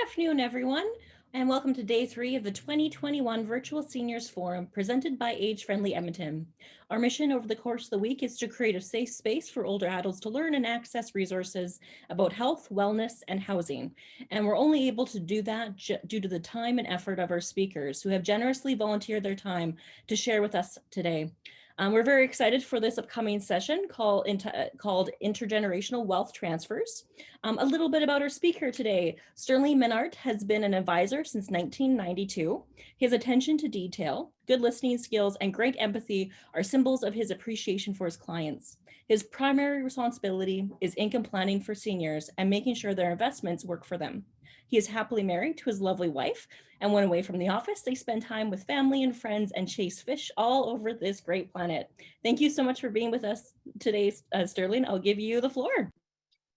afternoon, everyone, and welcome to day 3 of the 2021 Virtual Seniors Forum presented by Age Friendly Edmonton. Our mission over the course of the week is to create a safe space for older adults to learn and access resources about health, wellness, and housing. And we're only able to do that due to the time and effort of our speakers who have generously volunteered their time to share with us today. We're very excited for this upcoming session called Intergenerational Wealth Transfers. A little bit about our speaker today. Sterling Menard has been an advisor since 1992. His attention to detail, good listening skills, and great empathy are symbols of his appreciation for his clients. His primary responsibility is income planning for seniors and making sure their investments work for them. He is happily married to his lovely wife, and when away from the office, they spend time with family and friends and chase fish all over this great planet. Thank you so much for being with us today, Sterling. I'll give you the floor.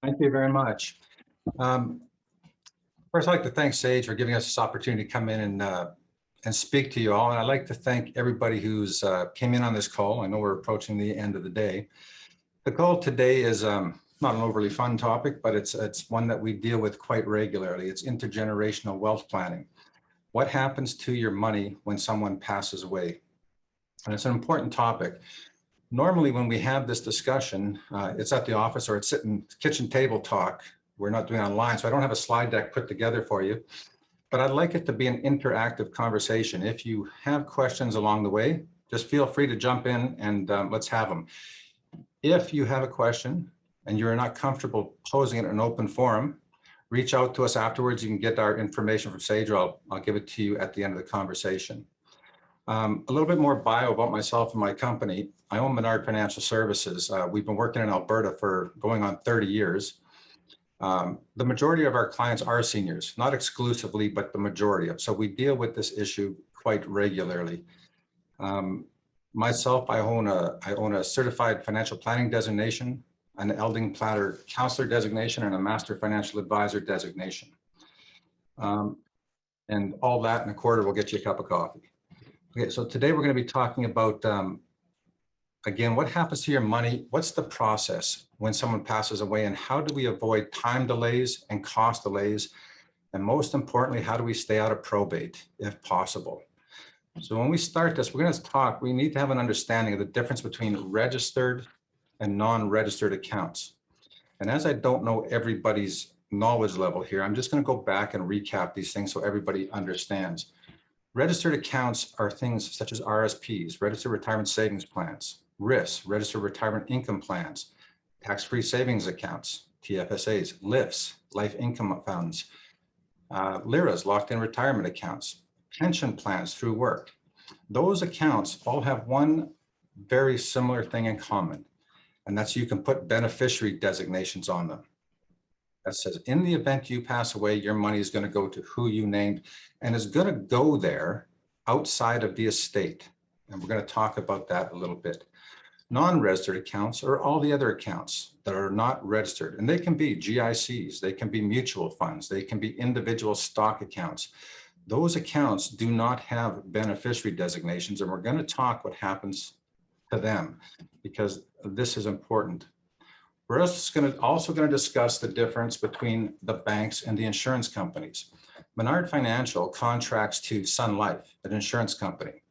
Thank you very much. First, I'd like to thank Sage for giving us this opportunity to come in and speak to you all. And I'd like to thank everybody who's came in on this call. I know we're approaching the end of the day. The call today is not an overly fun topic, but it's one that we deal with quite regularly. It's intergenerational wealth planning. What happens to your money when someone passes away? And it's an important topic. Normally, when we have this discussion, it's at the office or it's sitting kitchen table talk. We're not doing it online, so I don't have a slide deck put together for you, but I'd like it to be an interactive conversation. If you have questions along the way, just feel free to jump in and let's have them. If you have a question and you're not comfortable posing it in an open forum, reach out to us afterwards. You can get our information from Sage, or I'll give it to you at the end of the conversation. A little bit more bio about myself and my company. I own Menard Financial Services. We've been working in Alberta for going on 30 years. The majority of our clients are seniors, not exclusively, but the majority. So we deal with this issue quite regularly. Myself, I own a certified financial planning designation, an Elding Platter counselor designation, and a master financial advisor designation. And all that in a quarter will get you a cup of coffee. Okay, so today we're going to be talking about, again, what happens to your money? What's the process when someone passes away, and how do we avoid time delays and cost delays? And most importantly, how do we stay out of probate if possible? So when we start this, we're going to talk, we need to have an understanding of the difference between registered and non-registered accounts. And as I don't know everybody's knowledge level here, I'm just going to go back and recap these things so everybody understands. Registered accounts are things such as RSPs, registered retirement savings plans, RIFs, registered retirement income plans, tax-free savings accounts, TFSAs, LIFs, life income funds, LIRAs, locked-in retirement accounts, pension plans through work. Those accounts all have one very similar thing in common, and that's you can put beneficiary designations on them. That says, in the event you pass away, your money is going to go to who you named, and is going to go there outside of the estate. And we're going to talk about that a little bit. Non-registered accounts are all the other accounts that are not registered, and they can be GICs, they can be mutual funds, they can be individual stock accounts. Those accounts do not have beneficiary designations, and we're going to talk what happens to them because this is important. We're also going to discuss the difference between the banks and the insurance companies. Menard Financial contracts to Sun Life, an insurance company.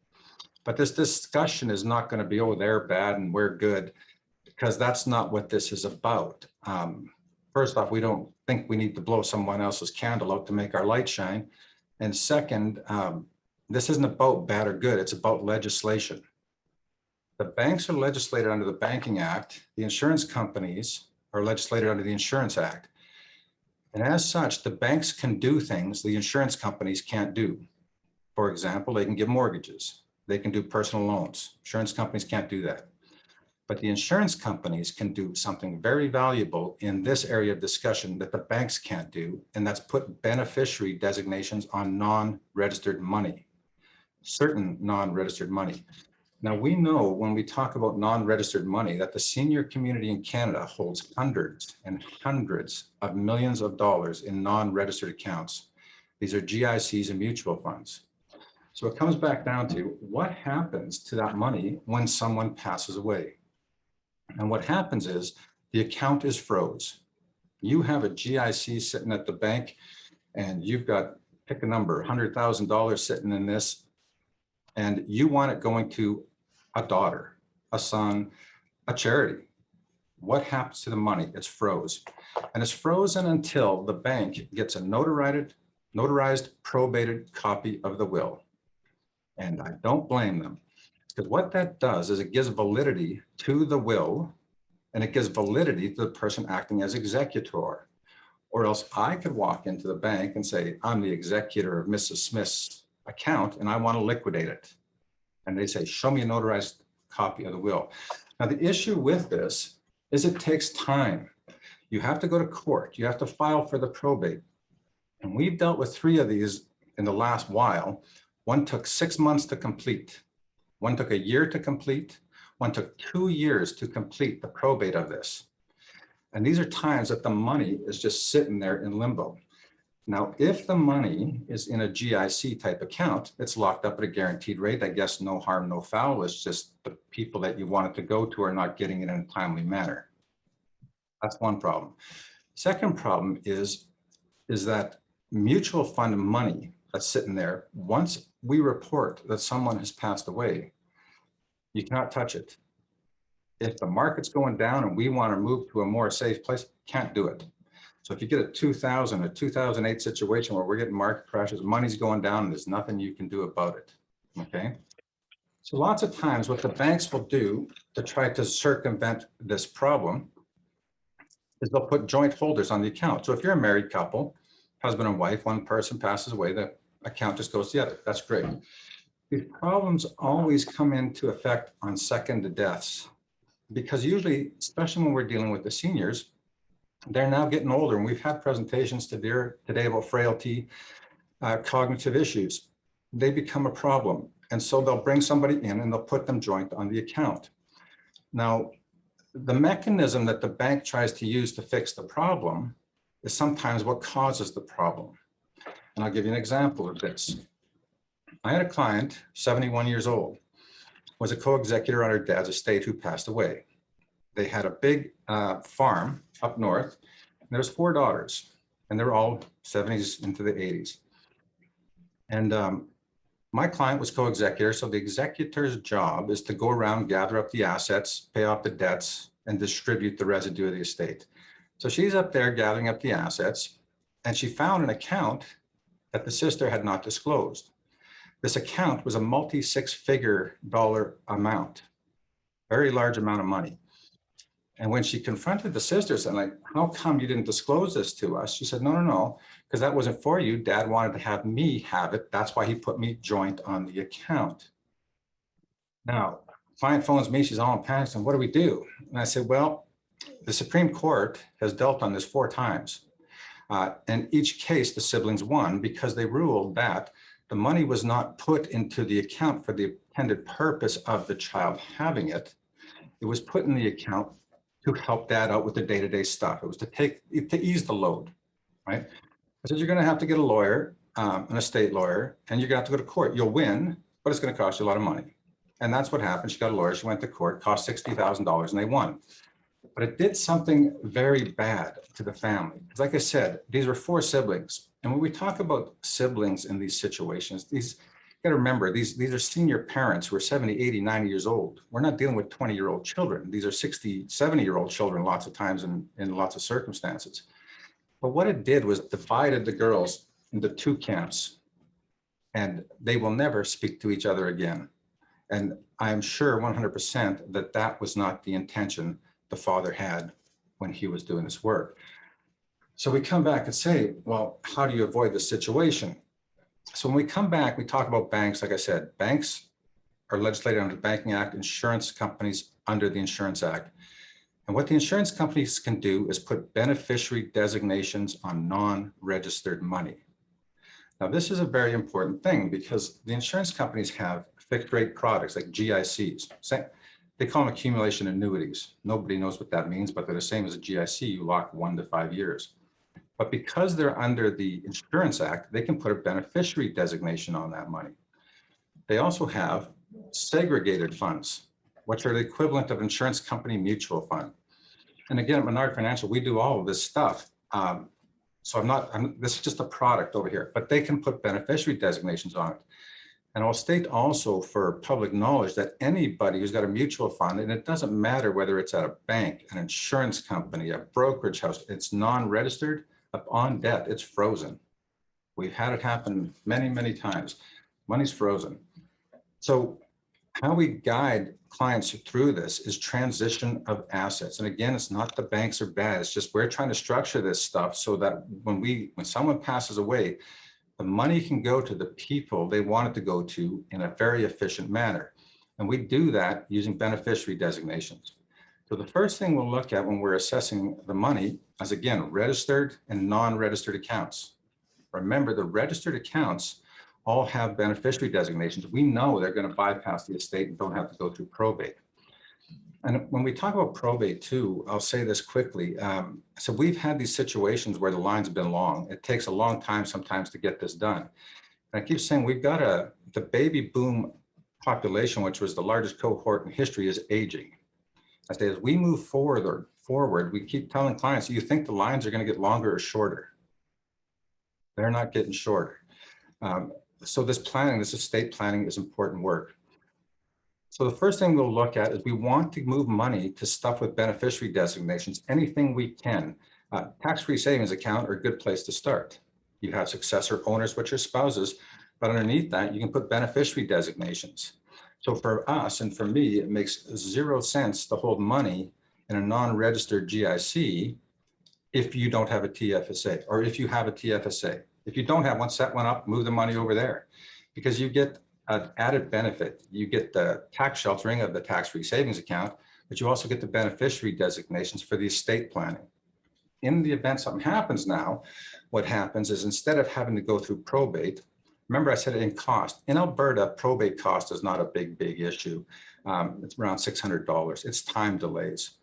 But this discussion is not going to be, oh, they're bad and we're good, because that's not what this is about. First off, we don't think we need to blow someone else's candle out to make our light shine. And second, this isn't about bad or good, it's about legislation. The banks are legislated under the Banking Act. The insurance companies are legislated under the Insurance Act. And as such, the banks can do things the insurance companies can't do. For example, they can give mortgages. They can do personal loans. Insurance companies can't do that. But the insurance companies can do something very valuable in this area of discussion that the banks can't do, and that's put beneficiary designations on non-registered money, certain non-registered money. Now, we know when we talk about non-registered money that the senior community in Canada holds hundreds and hundreds of millions of dollars in non-registered accounts. These are GICs and mutual funds. So it comes back down to what happens to that money when someone passes away. And what happens is the account is froze. You have a GIC sitting at the bank and you've got, pick a number, $100,000 sitting in this, and you want it going to a daughter, a son, a charity. What happens to the money? It's froze. And it's frozen until the bank gets a notarized, probated copy of the will. And I don't blame them, because what that does is it gives validity to the will, and it gives validity to the person acting as executor. Or else I could walk into the bank and say, I'm the executor of Mrs. Smith's account and I want to liquidate it. And they say, show me a notarized copy of the will. Now, the issue with this is it takes time. You have to go to court. You have to file for the probate. And we've dealt with 3 of these in the last while. One took 6 months to complete. One took a year to complete. One took 2 years to complete the probate of this. And these are times that the money is just sitting there in limbo. Now, if the money is in a GIC type account, it's locked up at a guaranteed rate. I guess no harm, no foul. It's just the people that you want it to go to are not getting it in a timely manner. That's one problem. Second problem is that mutual fund money that's sitting there, once we report that someone has passed away, you cannot touch it. If the market's going down and we want to move to a more safe place, can't do it. So if you get a 2000 or 2008 situation where we're getting market crashes, money's going down and there's nothing you can do about it, okay? So lots of times what the banks will do to try to circumvent this problem is they'll put joint holders on the account. So if you're a married couple, husband and wife, one person passes away, the account just goes to the other. That's great. These problems always come into effect on second deaths, because usually, especially when we're dealing with the seniors, they're now getting older, and we've had presentations today about frailty, cognitive issues. They become a problem, and so they'll bring somebody in and they'll put them joint on the account. Now, the mechanism that the bank tries to use to fix the problem is sometimes what causes the problem. And I'll give you an example of this. I had a client, 71 years old, was a co-executor on her dad's estate who passed away. They had a big farm up north, and there's 4 daughters, and they're all 70s into the 80s. And my client was co-executor, so the executor's job is to go around, gather up the assets, pay off the debts, and distribute the residue of the estate. So she's up there gathering up the assets, and she found an account that the sister had not disclosed. This account was a multi-6-figure dollar amount, very large amount of money. And when she confronted the sisters and like, how come you didn't disclose this to us? She said, no, because that wasn't for you. Dad wanted to have me have it. That's why he put me joint on the account. Now, client phones me, she's all in panic, and what do we do? And I said, well, the Supreme Court has dealt on this 4 times. And each case, the siblings won because they ruled that the money was not put into the account for the intended purpose of the child having it. It was put in the account to help dad out with the day-to-day stuff. It was to ease the load, right? I said, you're gonna have to get a lawyer, an estate lawyer, and you're gonna have to go to court. You'll win, but it's gonna cost you a lot of money. And that's what happened. She got a lawyer, she went to court, cost $60,000, and they won. But it did something very bad to the family. Because like I said, these were 4 siblings. And when we talk about siblings in these situations, you got to remember, these are senior parents who are 70, 80, 90 years old. We're not dealing with 20-year-old children. These are 60, 70-year-old children lots of times in lots of circumstances. But what it did was divided the girls into 2 camps, and they will never speak to each other again. And I'm sure 100% that that was not the intention the father had when he was doing this work. So we come back and say, well, how do you avoid this situation? So when we come back, we talk about banks. Like I said, banks are legislated under the Banking Act, insurance companies under the Insurance Act. And what the insurance companies can do is put beneficiary designations on non-registered money. Now, this is a very important thing because the insurance companies have fixed rate products like GICs. They call them accumulation annuities. Nobody knows what that means, but they're the same as a GIC. You lock 1 to 5 years. But because they're under the Insurance Act, they can put a beneficiary designation on that money. They also have segregated funds, which are the equivalent of insurance company mutual fund. And again, at Menard Financial, we do all of this stuff. So this is just a product over here, but they can put beneficiary designations on it. And I'll state also for public knowledge that anybody who's got a mutual fund, and it doesn't matter whether it's at a bank, an insurance company, a brokerage house, it's non-registered, upon death, it's frozen. We've had it happen many, many times. Money's frozen. So how we guide clients through this is transition of assets. And again, it's not the banks are bad. It's just we're trying to structure this stuff so that when someone passes away, the money can go to the people they want it to go to in a very efficient manner. And we do that using beneficiary designations. So the first thing we'll look at when we're assessing the money is, again, registered and non-registered accounts. Remember, the registered accounts all have beneficiary designations. We know they're going to bypass the estate and don't have to go through probate. And when we talk about probate too, I'll say this quickly. So we've had these situations where the lines have been long. It takes a long time sometimes to get this done. And I keep saying we've got the baby boom population, which was the largest cohort in history, is aging. I say as we move forward, we keep telling clients, you think the lines are going to get longer or shorter? They're not getting shorter. So this estate planning is important work. So the first thing we'll look at is we want to move money to stuff with beneficiary designations, anything we can. Tax-free savings account are a good place to start. You have successor owners, which are spouses, but underneath that, you can put beneficiary designations. So for us and for me, it makes 0 sense to hold money in a non-registered GIC if you don't have a TFSA, or if you have a TFSA. If you don't have one, set one up, move the money over there, because you get an added benefit. You get the tax sheltering of the tax-free savings account, but you also get the beneficiary designations for the estate planning. In the event something happens now, what happens is instead of having to go through probate, remember I said in cost, in Alberta, probate cost is not a big issue. It's around $600. It's time delays.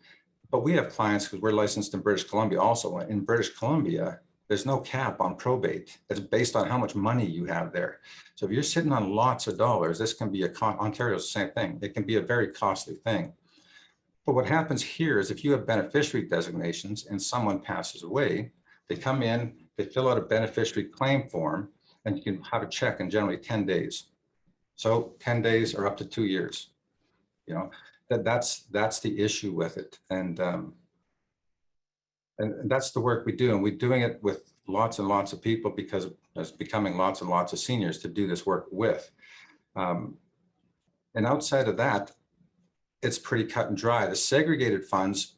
But we have clients, because we're licensed in British Columbia also. In British Columbia, there's no cap on probate. It's based on how much money you have there. So if you're sitting on lots of dollars, this can be Ontario's the same thing. It can be a very costly thing. But what happens here is if you have beneficiary designations and someone passes away, they come in, they fill out a beneficiary claim form, and you can have a check in generally 10 days. So 10 days or up to 2 years. You know, that's the issue with it. And that's the work we do. And we're doing it with lots and lots of people because there's becoming lots and lots of seniors to do this work with. And outside of that, it's pretty cut and dry. The segregated funds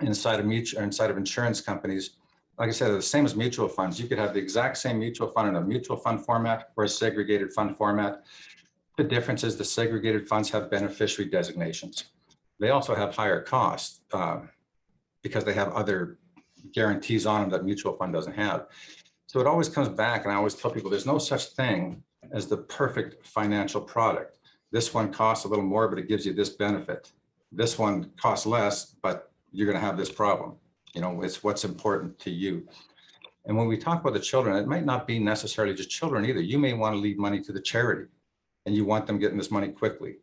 inside of insurance companies, like I said, are the same as mutual funds. You could have the exact same mutual fund in a mutual fund format or a segregated fund format. The difference is the segregated funds have beneficiary designations. They also have higher costs because they have other guarantees on them that mutual fund doesn't have. So it always comes back, and I always tell people there's no such thing as the perfect financial product. This one costs a little more, but it gives you this benefit. This one costs less, but you're going to have this problem. You know, it's what's important to you. And when we talk about the children, it might not be necessarily just children either. You may want to leave money to the charity and you want them getting this money quickly,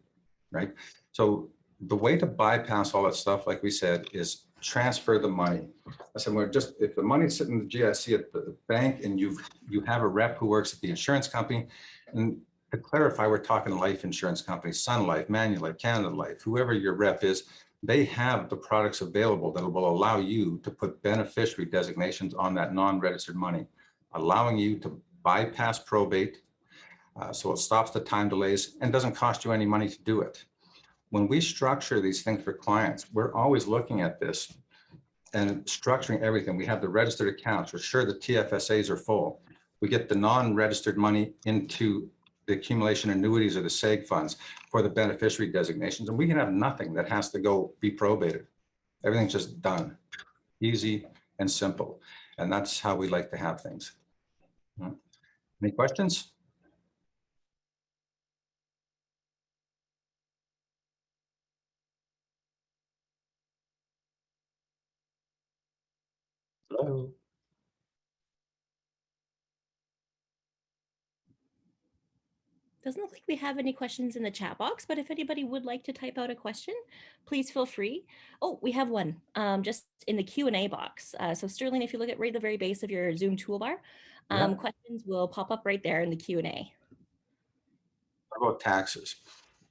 right? So the way to bypass all that stuff, like we said, is transfer the money. I said, if the money's sitting in the GIC at the bank and you have a rep who works at the insurance company, and to clarify, we're talking life insurance companies, Sun Life, Manulife, Canada Life, whoever your rep is, they have the products available that will allow you to put beneficiary designations on that non-registered money, allowing you to bypass probate. So it stops the time delays and doesn't cost you any money to do it. When we structure these things for clients, we're always looking at this and structuring everything. We have the registered accounts. We're sure the TFSAs are full. We get the non-registered money into the accumulation annuities or the SEG funds for the beneficiary designations. And we can have nothing that has to go be probated. Everything's just done, easy and simple. And that's how we like to have things. Any questions? Hello. Doesn't look like we have any questions in the chat box, but if anybody would like to type out a question, please feel free. Oh, we have one just in the Q&A box. So Sterling, if you look at right at the very base of your Zoom toolbar, questions will pop up right there in the Q&A. How about taxes?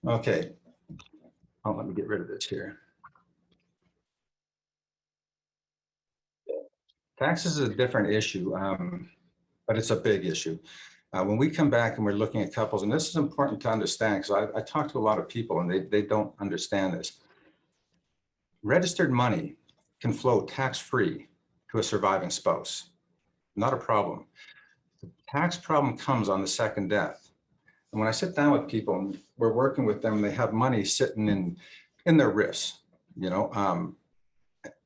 Okay. Oh, let me get rid of this here. Taxes is a different issue, but it's a big issue. When we come back and we're looking at couples, and this is important to understand because I talk to a lot of people and they don't understand this. Registered money can flow tax-free to a surviving spouse. Not a problem. The tax problem comes on the second death. And when I sit down with people and we're working with them, they have money sitting in their RIFs, you know,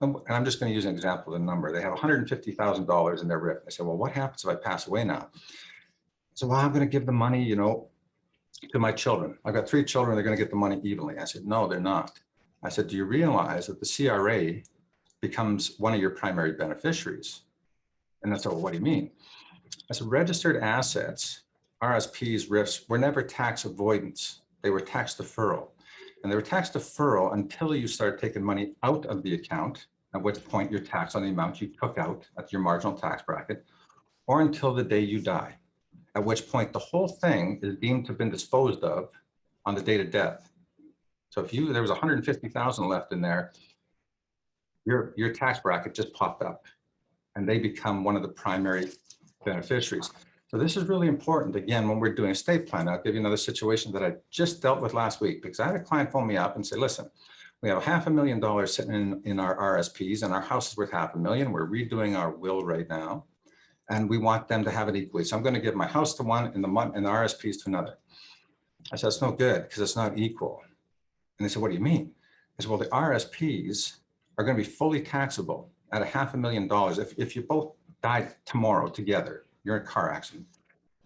and I'm just going to use an example of the number. They have $150,000 in their RIF. I said, well, what happens if I pass away now? So, well, I'm going to give the money, you know, to my children. I've got 3 children. They're going to get the money evenly. I said, no, they're not. I said, do you realize that the CRA becomes one of your primary beneficiaries? And they said, well, what do you mean? I said, registered assets, RSPs, RIFs, were never tax avoidance. They were tax deferral. And they were tax deferral until you start taking money out of the account, at which point you're taxed on the amount you took out at your marginal tax bracket, or until the day you die, at which point the whole thing is deemed to have been disposed of on the date of death. So if there was 150,000 left in there, your tax bracket just popped up and they become one of the primary beneficiaries. So this is really important. Again, when we're doing estate plan, I'll give you another situation that I just dealt with last week, because I had a client phone me up and say, listen, we have $500,000 sitting in our RSPs and our house is worth $500,000. We're redoing our will right now. And we want them to have it equally. So I'm going to give my house to one and the RSPs to another. I said, it's no good because it's not equal. And they said, what do you mean? I said, well, the RSPs are going to be fully taxable at $500,000 if you both died tomorrow together. You're in a car accident.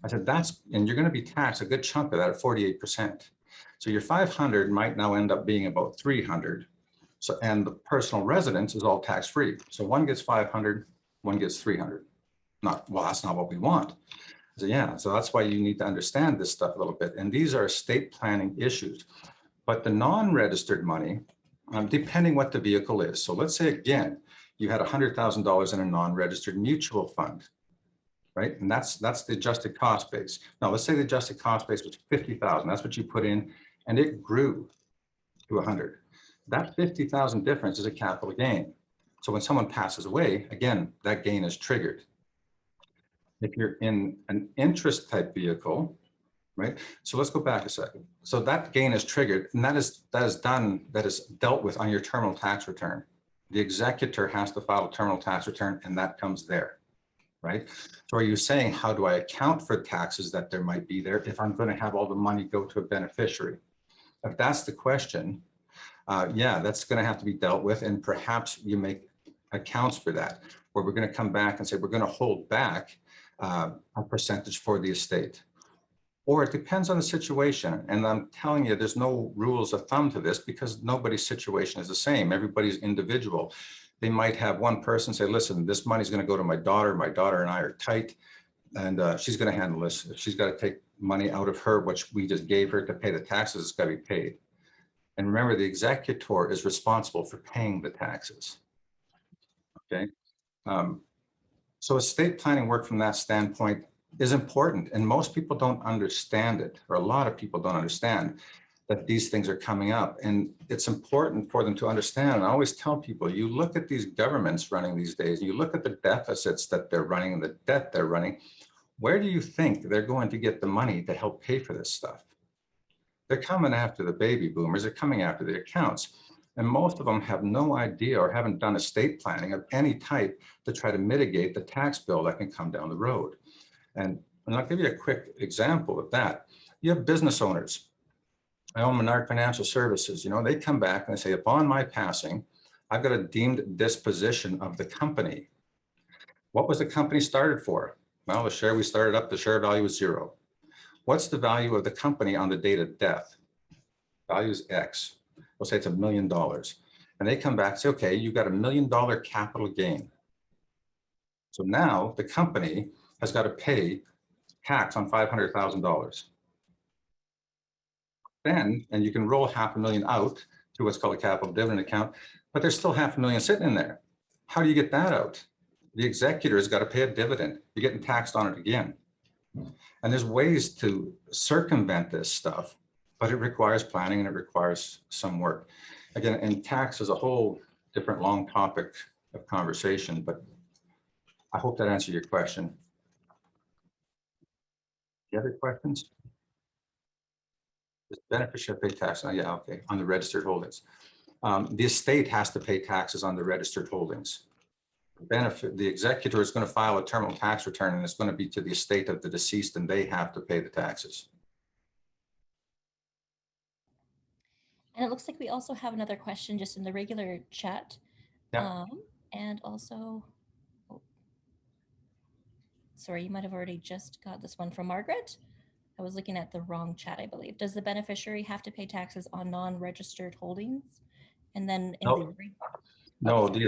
I said, and you're going to be taxed a good chunk of that at 48%. So your 500 might now end up being about 300. So, and the personal residence is all tax-free. So one gets 500, one gets 300. Well, that's not what we want. I said, yeah, so that's why you need to understand this stuff a little bit. And these are estate planning issues. But the non-registered money, depending what the vehicle is. So let's say, again, you had $100,000 in a non-registered mutual fund, right? And that's the adjusted cost base. Now, let's say the adjusted cost base was 50,000. That's what you put in, and it grew to 100. That 50,000 difference is a capital gain. So when someone passes away, again, that gain is triggered. If you're in an interest type vehicle, right? So let's go back a second. So that gain is triggered, and that is dealt with on your terminal tax return. The executor has to file a terminal tax return, and that comes there, right? So are you saying, how do I account for taxes that there might be there if I'm going to have all the money go to a beneficiary? If that's the question, yeah, that's going to have to be dealt with, and perhaps you make accounts for that, where we're going to come back and say we're going to hold back a percentage for the estate. Or it depends on the situation. And I'm telling you, there's no rules of thumb to this because nobody's situation is the same. Everybody's individual. They might have one person say, listen, this money's going to go to my daughter. My daughter and I are tight, and she's going to handle this. If she's got to take money out of her, which we just gave her to pay the taxes, it's got to be paid. And remember, the executor is responsible for paying the taxes. Okay. So estate planning work from that standpoint is important, and most people don't understand it, or a lot of people don't understand that these things are coming up, and it's important for them to understand. And I always tell people, you look at these governments running these days, and you look at the deficits that they're running and the debt they're running, where do you think they're going to get the money to help pay for this stuff? They're coming after the baby boomers, they're coming after the accounts. And most of them have no idea or haven't done estate planning of any type to try to mitigate the tax bill that can come down the road. And I'll give you a quick example of that. You have business owners. I own Menard Financial Services. You know, they come back and they say, upon my passing, I've got a deemed disposition of the company. What was the company started for? Well, the share we started up, the share value was 0. What's the value of the company on the date of death? Value is X. We'll say it's $1 million. And they come back and say, okay, you've got $1 million capital gain. So now the company has got to pay tax on $500,000. spend, and you can roll $500,000 out to what's called a capital dividend account, but there's still $500,000 sitting in there. How do you get that out? The executor has got to pay a dividend. You're getting taxed on it again. And there's ways to circumvent this stuff, but it requires planning and it requires some work. Again, and tax is a whole different long topic of conversation, but I hope that answered your question. Any other questions? Does the beneficiary pay tax? Oh, yeah, okay, on the registered holdings. The estate has to pay taxes on the registered holdings. The executor is going to file a terminal tax return, and it's going to be to the estate of the deceased, and they have to pay the taxes. And it looks like we also have another question just in the regular chat. Yeah. And also, oh, sorry, you might have already just got this one from Margaret. I was looking at the wrong chat, I believe. Does the beneficiary have to pay taxes on non-registered holdings? And then in No, the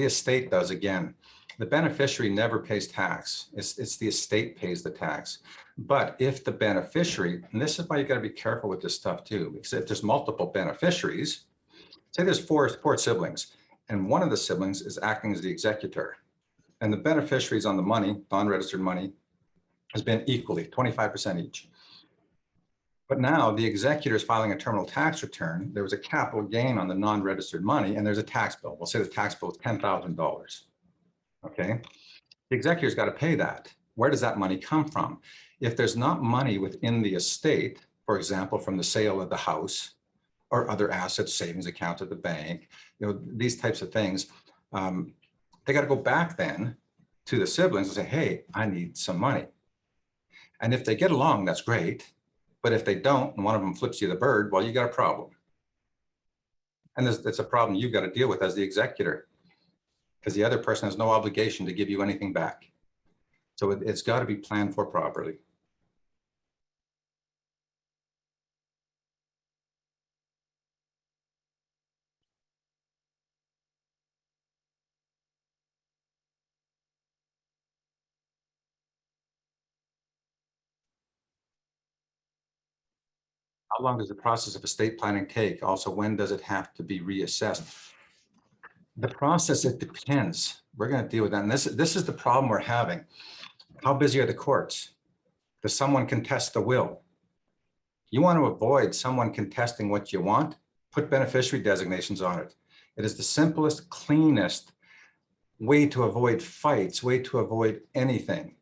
estate does again. The beneficiary never pays tax. It's the estate pays the tax. But if the beneficiary, and this is why you got to be careful with this stuff too, because if there's multiple beneficiaries, say there's four siblings, and one of the siblings is acting as the executor, and the beneficiaries on the money, non-registered money, has been equally 25% each. But now the executor is filing a terminal tax return. There was a capital gain on the non-registered money, and there's a tax bill. We'll say the tax bill is $10,000. Okay, the executor's got to pay that. Where does that money come from? If there's not money within the estate, for example, from the sale of the house or other assets, savings account at the bank, these types of things, they got to go back then to the siblings and say, hey, I need some money. And if they get along, that's great. But if they don't, and one of them flips you the bird, well, you got a problem. And it's a problem you've got to deal with as the executor, because the other person has no obligation to give you anything back. So it's got to be planned for properly. How long does the process of estate planning take? Also, when does it have to be reassessed? The process, it depends. We're going to deal with that. And this is the problem we're having. How busy are the courts? Does someone contest the will? You want to avoid someone contesting what you want? Put beneficiary designations on it. It is the simplest, cleanest way to avoid fights, way to avoid anything.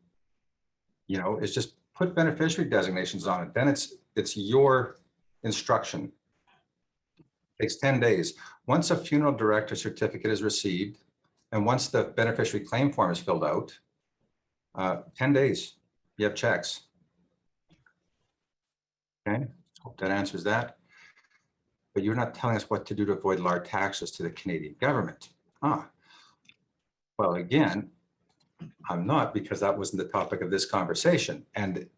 It's just put beneficiary designations on it. Then it's your instruction. It takes 10 days. Once a funeral director certificate is received, and once the beneficiary claim form is filled out, 10 days, you have checks. Okay, hope that answers that. But you're not telling us what to do to avoid large taxes to the Canadian government. Well, again, I'm not, because that wasn't the topic of this conversation. And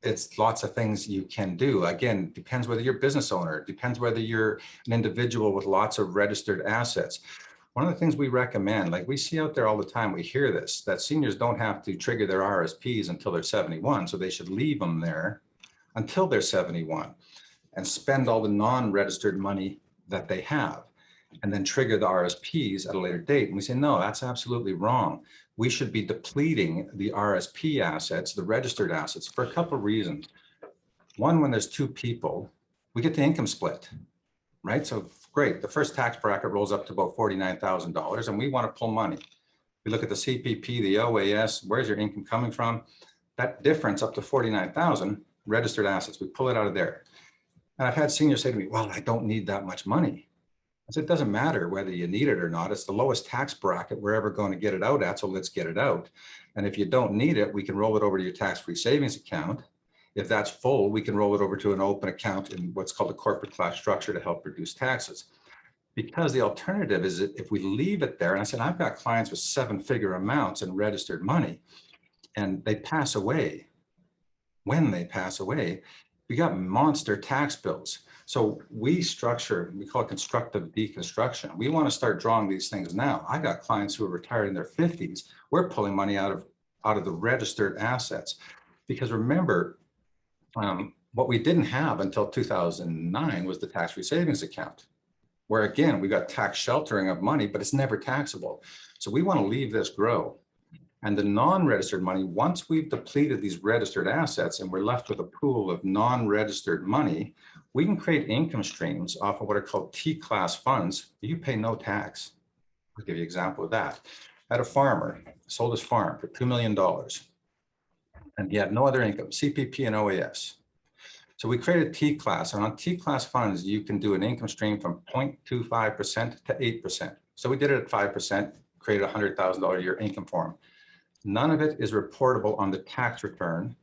it's lots of things you can do. Again, depends whether you're a business owner, depends whether you're an individual with lots of registered assets. One of the things we recommend, like we see out there all the time, we hear this, that seniors don't have to trigger their RSPs until they're 71. So they should leave them there until they're 71 and spend all the non-registered money that they have, and then trigger the RSPs at a later date. And we say, no, that's absolutely wrong. We should be depleting the RSP assets, the registered assets, for a couple of reasons. One, when there's two people, we get the income split, right? So great, the first tax bracket rolls up to about $49,000, and we want to pull money. We look at the CPP, the OAS, where's your income coming from? That difference up to 49,000 registered assets, we pull it out of there. And I've had seniors say to me, well, I don't need that much money. I said, it doesn't matter whether you need it or not. It's the lowest tax bracket we're ever going to get it out at, so let's get it out. And if you don't need it, we can roll it over to your tax-free savings account. If that's full, we can roll it over to an open account in what's called a corporate class structure to help reduce taxes. Because the alternative is that if we leave it there, and I said, I've got clients with 7-figure amounts in registered money, and they pass away. When they pass away, we got monster tax bills. So we structure, we call it constructive deconstruction. We want to start drawing these things now. I got clients who are retired in their 50s. We're pulling money out of the registered assets. Because remember, What we didn't have until 2009 was the tax-free savings account, where again, we got tax sheltering of money, but it's never taxable. So we want to leave this grow. And the non-registered money, once we've depleted these registered assets and we're left with a pool of non-registered money, we can create income streams off of what are called T-class funds. You pay no tax. I'll give you an example of that. I had a farmer, sold his farm for $2 million, and he had no other income, CPP and OAS. So we created T-class, and on T-class funds, you can do an income stream from 0.25% to 8%. So we did it at 5%, created a $100,000 a year income for him. None of it is reportable on the tax return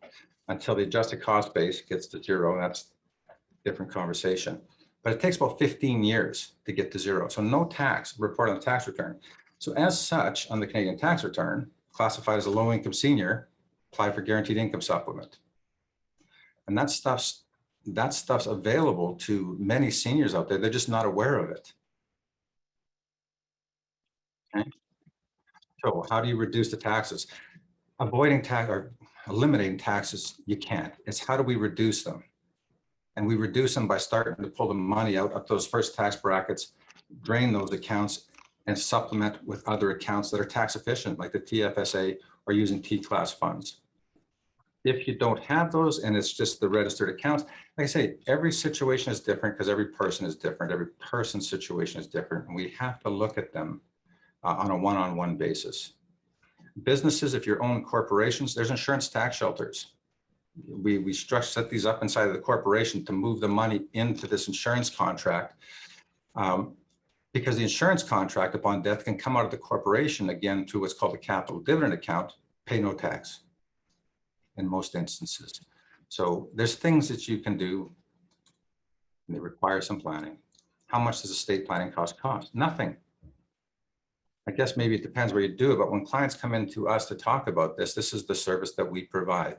until the adjusted cost base gets to zero. And that's a different conversation. But it takes about 15 years to get to zero. So no tax reported on the tax return. So as such, on the Canadian tax return, classified as a low income senior, apply for guaranteed income supplement. And that stuff's available to many seniors out there. They're just not aware of it. Okay. So how do you reduce the taxes? Avoiding tax or eliminating taxes, you can't. It's how do we reduce them? And we reduce them by starting to pull the money out of those first tax brackets, drain those accounts, and supplement with other accounts that are tax efficient, like the TFSA or using T-class funds. If you don't have those and it's just the registered accounts, like I say, every situation is different because every person is different. Every person's situation is different. And we have to look at them on a one-on-one basis. Businesses, if you're owning corporations, there's insurance tax shelters. We set these up inside of the corporation to move the money into this insurance contract because the insurance contract upon death can come out of the corporation again through what's called a capital dividend account, pay no tax in most instances. So there's things that you can do. And they require some planning. How much does estate planning cost? Nothing. I guess maybe it depends where you do it, but when clients come into us to talk about this, this is the service that we provide.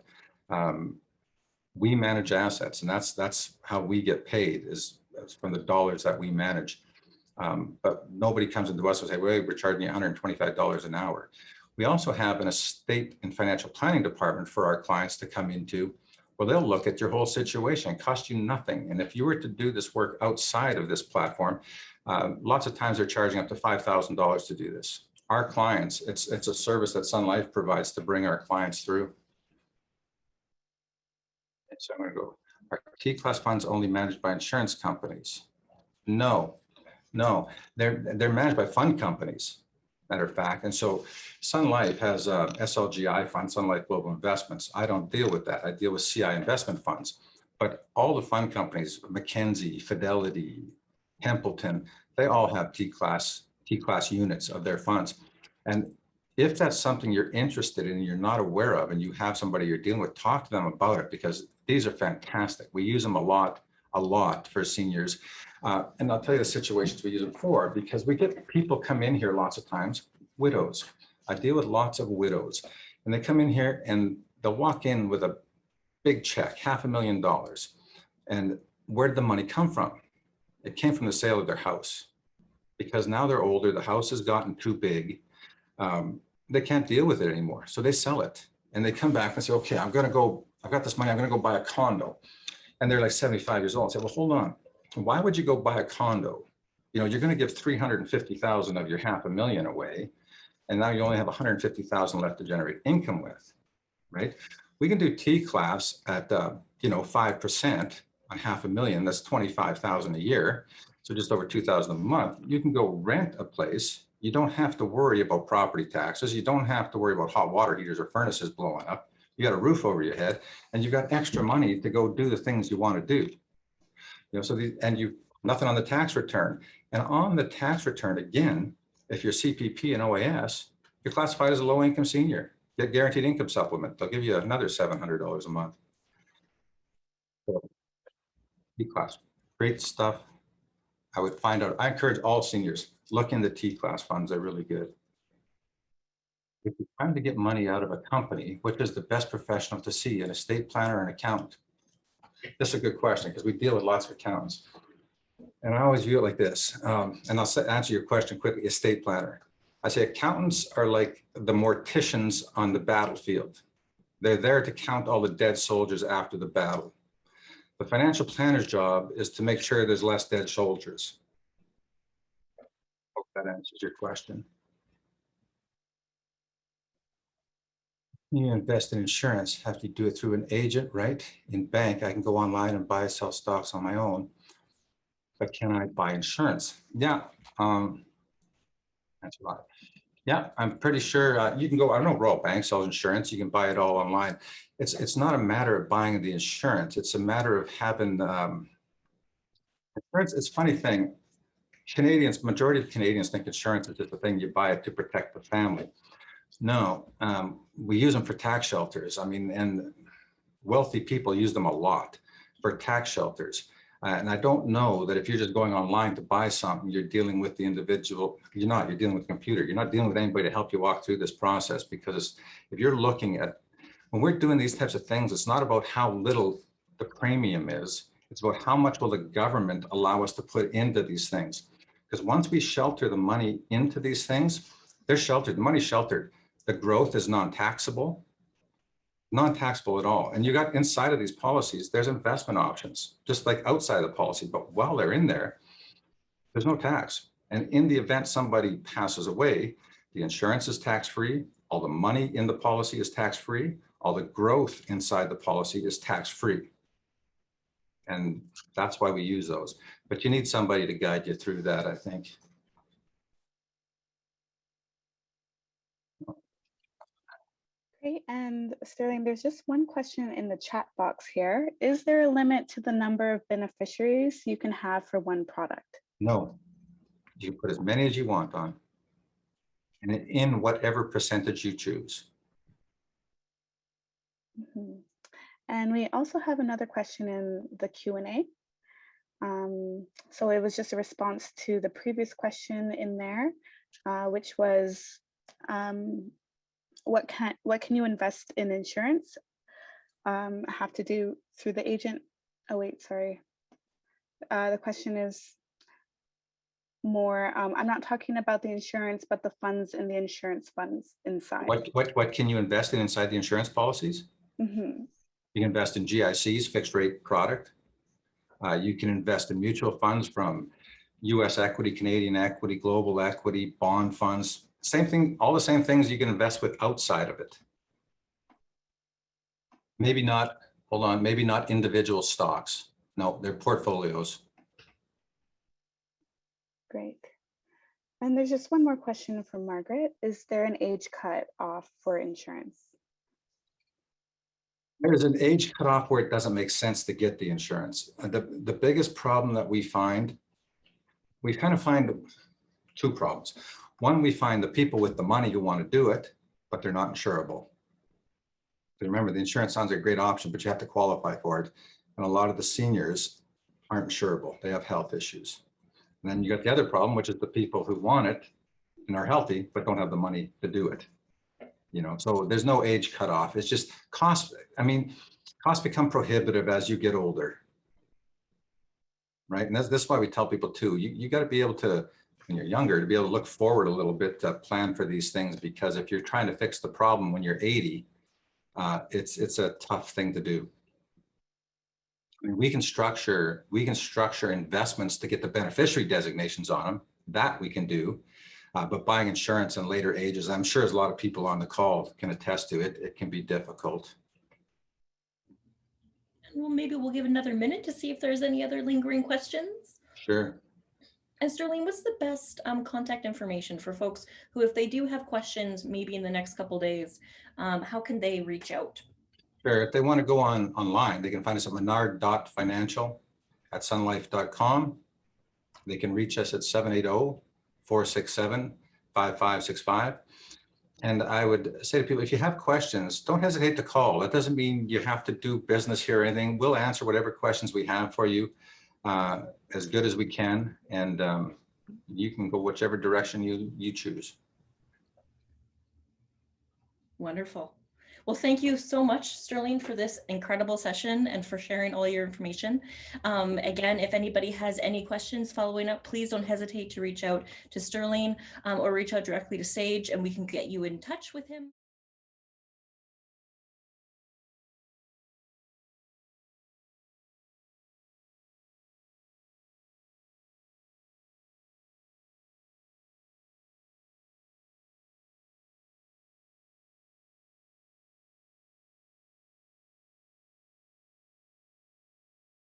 We manage assets, and that's how we get paid is from the dollars that we manage. But nobody comes into us and say, well, we're charging you $125 an hour. We also have an estate and financial planning department for our clients to come into, where they'll look at your whole situation, cost you nothing. And if you were to do this work outside of this platform, lots of times they're charging up to $5,000 to do this. Our clients, it's a service that Sun Life provides to bring our clients through. So I'm going to go, are T-class funds only managed by insurance companies? No, they're managed by fund companies, matter of fact. And so Sun Life has a SLGI fund, Sun Life Global Investments. I don't deal with that. I deal with CI investment funds. But all the fund companies, Mackenzie, Fidelity, Templeton, they all have T-class units of their funds. And if that's something you're interested in and you're not aware of and you have somebody you're dealing with, talk to them about it because these are fantastic. We use them a lot for seniors. And I'll tell you the situations we use them for because we get people come in here lots of times, widows. I deal with lots of widows and they come in here and they'll walk in with a big check, $500,000. And where did the money come from? It came from the sale of their house because now they're older. The house has gotten too big. They can't deal with it anymore. So they sell it and they come back and say, okay, I've got this money. I'm going to go buy a condo. And they're like 75 years old. I say, well, hold on. Why would you go buy a condo? You know, you're going to give 350,000 of your $500,000 away. And now you only have 150,000 left to generate income with, right? We can do T-class at, 5% on $500,000. That's 25,000 a year. So just over 2,000 a month. You can go rent a place. You don't have to worry about property taxes. You don't have to worry about hot water heaters or furnaces blowing up. You got a roof over your head and you've got extra money to go do the things you want to do. And you nothing on the tax return. And on the tax return, again, if you're CPP and OAS, you're classified as a low income senior. Get guaranteed income supplement. They'll give you another $700 a month. T-class, great stuff. I would find out. I encourage all seniors, look into T-class funds. They're really good. If you're trying to get money out of a company, which is the best professional to see, an estate planner or an accountant? This is a good question because we deal with lots of accountants. And I always view it like this. And I'll answer your question quickly, estate planner. I say accountants are like the morticians on the battlefield. They're there to count all the dead soldiers after the battle. The financial planner's job is to make sure there's less dead soldiers. Hope that answers your question. You invest in insurance, have to do it through an agent, right? In bank, I can go online and buy and sell stocks on my own. But can I buy insurance? Yeah, that's a lot. Yeah, I'm pretty sure you can go, I don't know, Royal Bank sells insurance. You can buy it all online. It's not a matter of buying the insurance. It's a matter of having insurance. It's a funny thing. Canadians, majority of Canadians think insurance is just a thing you buy it to protect the family. No, we use them for tax shelters. I mean, and wealthy people use them a lot for tax shelters. And I don't know that if you're just going online to buy something, you're dealing with the individual. You're dealing with a computer. You're not dealing with anybody to help you walk through this process, because if you're looking at, when we're doing these types of things, it's not about how little the premium is. It's about how much will the government allow us to put into these things. Because once we shelter the money into these things, they're sheltered, the money's sheltered. The growth is non-taxable at all. And you got inside of these policies, there's investment options, just like outside of the policy. But while they're in there, there's no tax. And in the event somebody passes away, the insurance is tax-free. All the money in the policy is tax-free. All the growth inside the policy is tax-free. And that's why we use those. But you need somebody to guide you through that, I think. Great. And Sterling, there's just one question in the chat box here. Is there a limit to the number of beneficiaries you can have for one product? No, you can put as many as you want on, and in whatever percentage you choose. Mm-hmm. And we also have another question in the Q&A. So it was just a response to the previous question in there, which was, what can you invest in insurance? Have to do through the agent. Oh wait, sorry. The question is more, I'm not talking about the insurance, but the funds in the insurance funds inside. What can you invest in inside the insurance policies? Mm-hmm. You can invest in GICs, fixed rate product. You can invest in mutual funds from US equity, Canadian equity, global equity, bond funds. Same thing, all the same things you can invest with outside of it. Maybe not, hold on, maybe not individual stocks. No, they're portfolios. Great. And there's just one more question from Margaret. Is there an age cut off for insurance? There's an age cutoff where it doesn't make sense to get the insurance. The biggest problem that we kind of find two problems. One, we find the people with the money who want to do it, but they're not insurable. Remember, the insurance sounds like a great option, but you have to qualify for it. And a lot of the seniors aren't insurable. They have health issues. And then you got the other problem, which is the people who want it and are healthy, but don't have the money to do it. You know, so there's no age cutoff. It's just cost. I mean, costs become prohibitive as you get older, right? And that's why we tell people too, you got to be able to, when you're younger, to be able to look forward a little bit to plan for these things, because if you're trying to fix the problem when you're 80, it's a tough thing to do. I mean, we can structure investments to get the beneficiary designations on them. That we can do. But buying insurance in later ages, I'm sure as a lot of people on the call can attest to it, it can be difficult. Well, maybe we'll give another minute to see if there's any other lingering questions. Sure. And Sterling, what's the best contact information for folks who, if they do have questions, maybe in the next couple of days, how can they reach out? Sure. If they want to go online, they can find us at menard.financial@sunlife.com. They can reach us at 780-467-5565. And I would say to people, if you have questions, don't hesitate to call. That doesn't mean you have to do business here or anything. We'll answer whatever questions we have for you as good as we can. And you can go whichever direction you choose. Wonderful. Well, thank you so much, Sterling, for this incredible session and for sharing all your information. Again, if anybody has any questions following up, please don't hesitate to reach out to Sterling or reach out directly to Sage, and we can get you in touch with him.